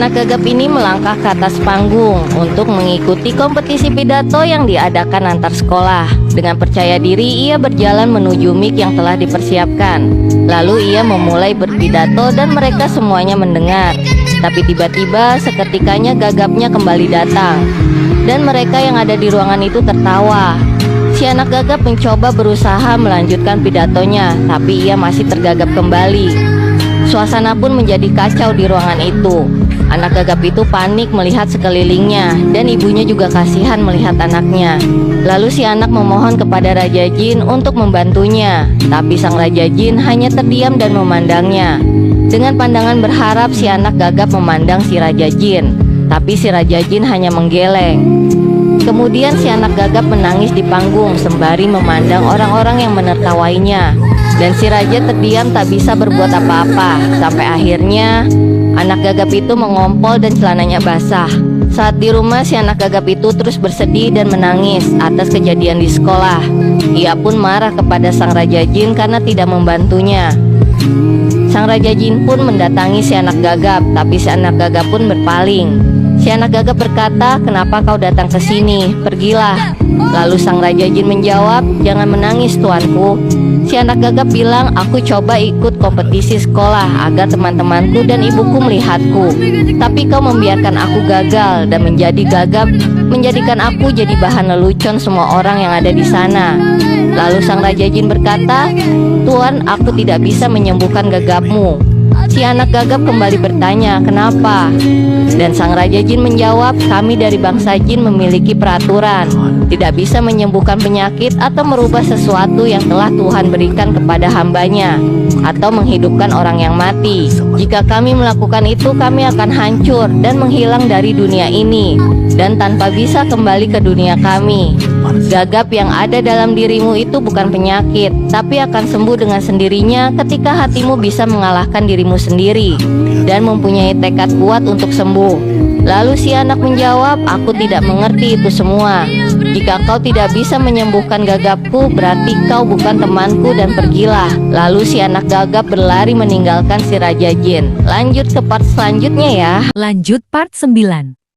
anak gagap ini melangkah ke atas panggung untuk mengikuti kompetisi pidato yang diadakan antar sekolah. Dengan percaya diri, ia berjalan menuju mic yang telah dipersiapkan. Lalu ia memulai berpidato dan mereka semuanya mendengar. Tapi tiba-tiba seketikanya gagapnya kembali datang. Dan mereka yang ada di ruangan itu tertawa. Si anak gagap mencoba berusaha melanjutkan pidatonya, tapi ia masih tergagap kembali. Suasana pun menjadi kacau di ruangan itu. Anak gagap itu panik melihat sekelilingnya, dan ibunya juga kasihan melihat anaknya. Lalu si anak memohon kepada Raja Jin untuk membantunya, tapi sang Raja Jin hanya terdiam dan memandangnya. Dengan pandangan berharap, si anak gagap memandang si Raja Jin, tapi si Raja Jin hanya menggeleng. Kemudian si anak gagap menangis di panggung sembari memandang orang-orang yang menertawainya. Dan si raja terdiam tak bisa berbuat apa-apa. Sampai akhirnya anak gagap itu mengompol dan celananya basah. Saat di rumah, si anak gagap itu terus bersedih dan menangis atas kejadian di sekolah. Ia pun marah kepada sang Raja Jin karena tidak membantunya. Sang Raja Jin pun mendatangi si anak gagap, tapi si anak gagap pun berpaling. Si anak gagap berkata, "Kenapa kau datang ke sini? Pergilah." Lalu sang Raja Jin menjawab, "Jangan menangis tuanku." Si anak gagap bilang, "Aku coba ikut kompetisi sekolah agar teman-temanku dan ibuku melihatku. Tapi kau membiarkan aku gagal dan menjadikan aku jadi bahan lelucon semua orang yang ada di sana." Lalu sang Raja Jin berkata, "Tuan, aku tidak bisa menyembuhkan gagapmu." Si anak gagap kembali bertanya, "Kenapa?" Dan sang Raja Jin menjawab, "Kami dari bangsa Jin memiliki peraturan, tidak bisa menyembuhkan penyakit atau merubah sesuatu yang telah Tuhan berikan kepada hambanya, atau menghidupkan orang yang mati. Jika kami melakukan itu, kami akan hancur dan menghilang dari dunia ini, dan tanpa bisa kembali ke dunia kami. Gagap yang ada dalam dirimu itu bukan penyakit, tapi akan sembuh dengan sendirinya ketika hatimu bisa mengalahkan dirimu sendiri dan mempunyai tekad kuat untuk sembuh." Lalu si anak menjawab, "Aku tidak mengerti itu semua. Jika kau tidak bisa menyembuhkan gagapku, berarti kau bukan temanku dan pergilah." Lalu si anak gagap berlari meninggalkan si Raja Jin. Lanjut ke part selanjutnya ya. Lanjut part 9.